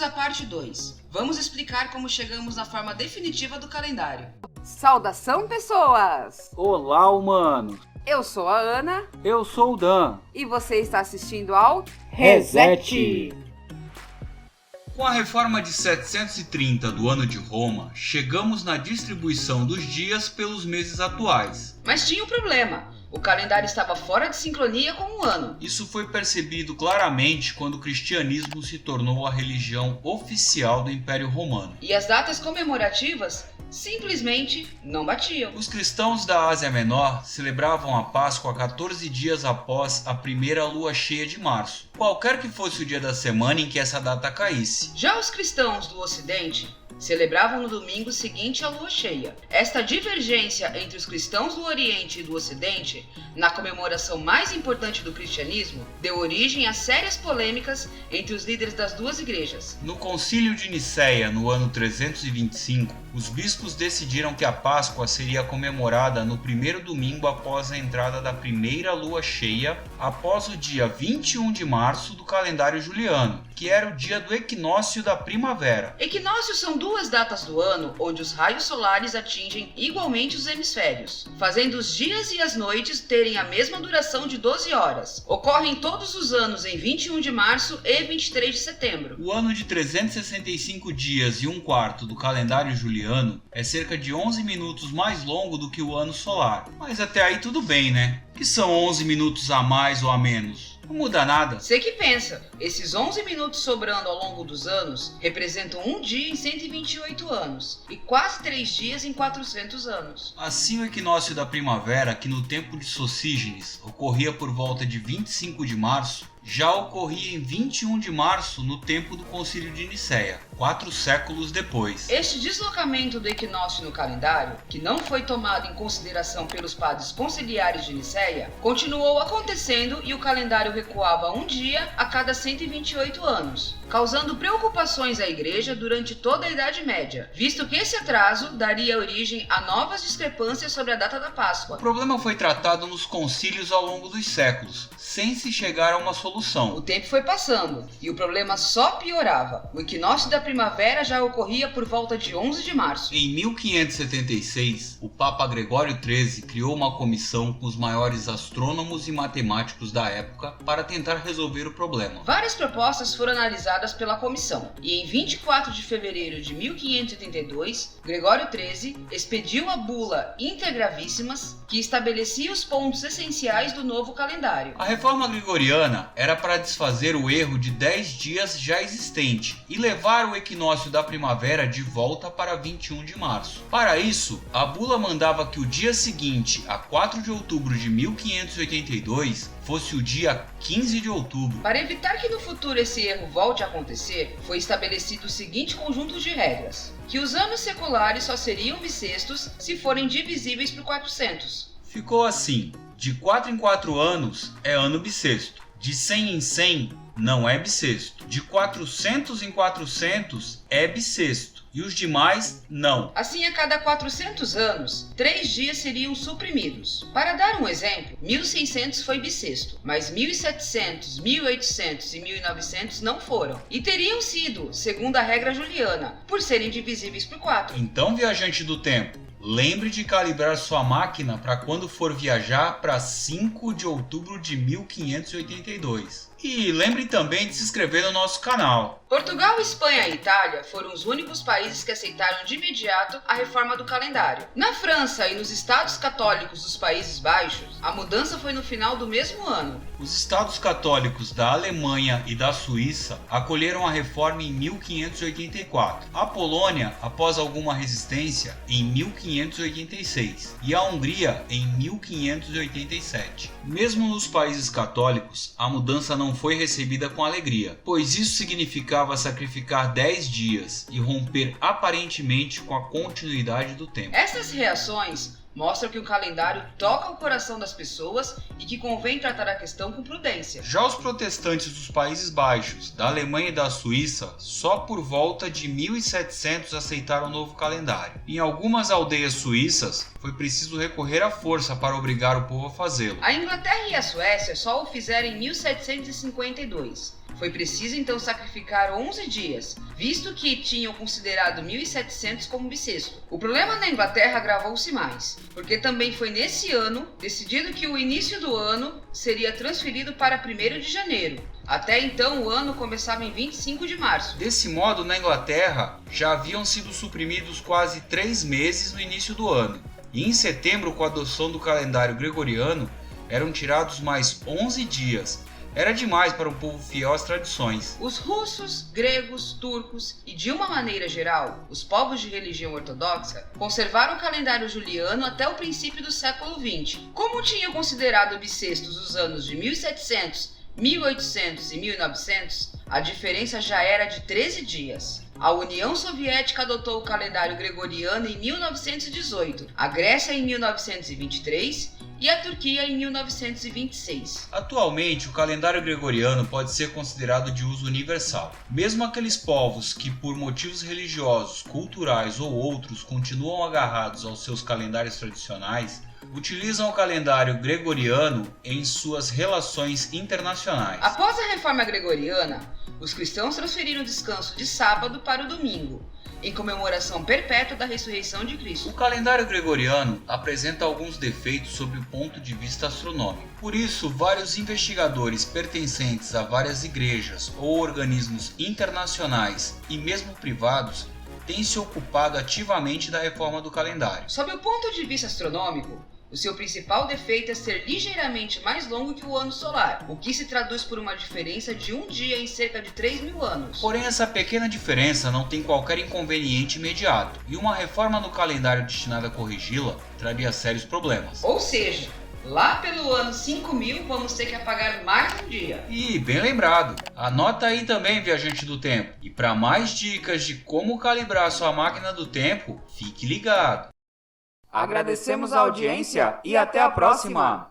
Bem-vindos à parte 2. Vamos explicar como chegamos na forma definitiva do calendário. Saudação, pessoas! Olá, humanos! Eu sou a Ana. Eu sou o Dan. E você está assistindo ao Reset! Com a reforma de 730 do ano de Roma, chegamos na distribuição dos dias pelos meses atuais. Mas tinha um problema. O calendário estava fora de sincronia com o ano. Isso foi percebido claramente quando o cristianismo se tornou a religião oficial do Império Romano. E as datas comemorativas simplesmente não batiam. Os cristãos da Ásia Menor celebravam a Páscoa 14 dias após a primeira lua cheia de março, qualquer que fosse o dia da semana em que essa data caísse. Já os cristãos do Ocidente celebravam no domingo seguinte à lua cheia. Esta divergência entre os cristãos do Oriente e do Ocidente, na comemoração mais importante do cristianismo, deu origem a sérias polêmicas entre os líderes das duas igrejas. No Concílio de Nicéia, no ano 325, os bispos decidiram que a Páscoa seria comemorada no primeiro domingo após a entrada da primeira lua cheia, após o dia 21 de março do calendário juliano, que era o dia do equinócio da primavera. Equinócios são duas datas do ano onde os raios solares atingem igualmente os hemisférios, fazendo os dias e as noites terem a mesma duração de 12 horas. Ocorrem todos os anos em 21 de março e 23 de setembro. O ano de 365 dias e um quarto do calendário juliano é cerca de 11 minutos mais longo do que o ano solar. Mas até aí tudo bem, né? Que são 11 minutos a mais ou a menos? Não muda nada. Você que pensa, esses 11 minutos sobrando ao longo dos anos representam um dia em 128 anos e quase 3 dias em 400 anos. Assim, o equinócio da primavera, que no tempo de Socígenes ocorria por volta de 25 de março, já ocorria em 21 de março no tempo do Concílio de Nicéia, 4 séculos depois. Este deslocamento do equinócio no calendário, que não foi tomado em consideração pelos padres conciliares de Nicéia, continuou acontecendo e o calendário recuava um dia a cada 128 anos, causando preocupações à Igreja durante toda a Idade Média, visto que esse atraso daria origem a novas discrepâncias sobre a data da Páscoa. O problema foi tratado nos concílios ao longo dos séculos, sem se chegar a uma solução. O tempo foi passando e o problema só piorava. O equinócio da primavera já ocorria por volta de 11 de março. Em 1576, o Papa Gregório XIII criou uma comissão com os maiores astrônomos e matemáticos da época para tentar resolver o problema. Várias propostas foram analisadas pela comissão e em 24 de fevereiro de 1582, Gregório XIII expediu a bula Intergravíssimas, que estabelecia os pontos essenciais do novo calendário. A reforma gregoriana era para desfazer o erro de 10 dias já existente e levar o equinócio da primavera de volta para 21 de março. Para isso, a bula mandava que o dia seguinte, a 4 de outubro de 1582, fosse o dia 15 de outubro. Para evitar que no futuro esse erro volte a acontecer, foi estabelecido o seguinte conjunto de regras: que os anos seculares só seriam bissextos se forem divisíveis por 400. Ficou assim: de 4 em 4 anos é ano bissexto, de 100 em 100 não é bissexto, de 400 em 400 é bissexto e os demais não. Assim, a cada 400 anos, 3 dias seriam suprimidos. Para dar um exemplo, 1600 foi bissexto, mas 1700, 1800 e 1900 não foram. E teriam sido, segundo a regra juliana, por serem divisíveis por 4. Então, viajante do tempo, lembre de calibrar sua máquina para quando for viajar para 5 de outubro de 1582. E lembre também de se inscrever no nosso canal. Portugal, Espanha e Itália foram os únicos países que aceitaram de imediato a reforma do calendário. Na França e nos estados católicos dos Países Baixos, a mudança foi no final do mesmo ano. Os estados católicos da Alemanha e da Suíça acolheram a reforma em 1584. A Polônia, após alguma resistência, em 1586 e a Hungria em 1587. Mesmo nos países católicos, a mudança não foi recebida com alegria, pois isso significava sacrificar 10 dias e romper aparentemente com a continuidade do tempo. Essas reações mostram que o calendário toca o coração das pessoas e que convém tratar a questão com prudência. Já os protestantes dos Países Baixos, da Alemanha e da Suíça, só por volta de 1700 aceitaram o novo calendário. Em algumas aldeias suíças, foi preciso recorrer à força para obrigar o povo a fazê-lo. A Inglaterra e a Suécia só o fizeram em 1752. Foi preciso então sacrificar 11 dias, visto que tinham considerado 1.700 como bissexto. O problema na Inglaterra agravou-se mais, porque também foi nesse ano decidido que o início do ano seria transferido para 1º de janeiro. Até então, o ano começava em 25 de março. Desse modo, na Inglaterra, já haviam sido suprimidos quase 3 meses no início do ano. E em setembro, com a adoção do calendário gregoriano, eram tirados mais 11 dias. Era demais para um povo fiel às tradições. Os russos, gregos, turcos e, de uma maneira geral, os povos de religião ortodoxa conservaram o calendário juliano até o princípio do século XX. Como tinham considerado bissextos os anos de 1700, 1800 e 1900, a diferença já era de 13 dias. A União Soviética adotou o calendário gregoriano em 1918, a Grécia em 1923 e a Turquia em 1926. Atualmente, o calendário gregoriano pode ser considerado de uso universal. Mesmo aqueles povos que, por motivos religiosos, culturais ou outros, continuam agarrados aos seus calendários tradicionais, utilizam o calendário gregoriano em suas relações internacionais. Após a reforma gregoriana, os cristãos transferiram o descanso de sábado para o domingo, em comemoração perpétua da ressurreição de Cristo. O calendário gregoriano apresenta alguns defeitos sob o ponto de vista astronômico. Por isso, vários investigadores pertencentes a várias igrejas ou organismos internacionais e mesmo privados têm se ocupado ativamente da reforma do calendário. Sob o ponto de vista astronômico, o seu principal defeito é ser ligeiramente mais longo que o ano solar, o que se traduz por uma diferença de um dia em cerca de 3.000 anos. Porém, essa pequena diferença não tem qualquer inconveniente imediato, e uma reforma no calendário destinada a corrigi-la traria sérios problemas. Ou seja, lá pelo ano 5000 vamos ter que apagar mais um dia. E bem lembrado, anota aí também, viajante do tempo. E para mais dicas de como calibrar sua máquina do tempo, fique ligado. Agradecemos a audiência e até a próxima!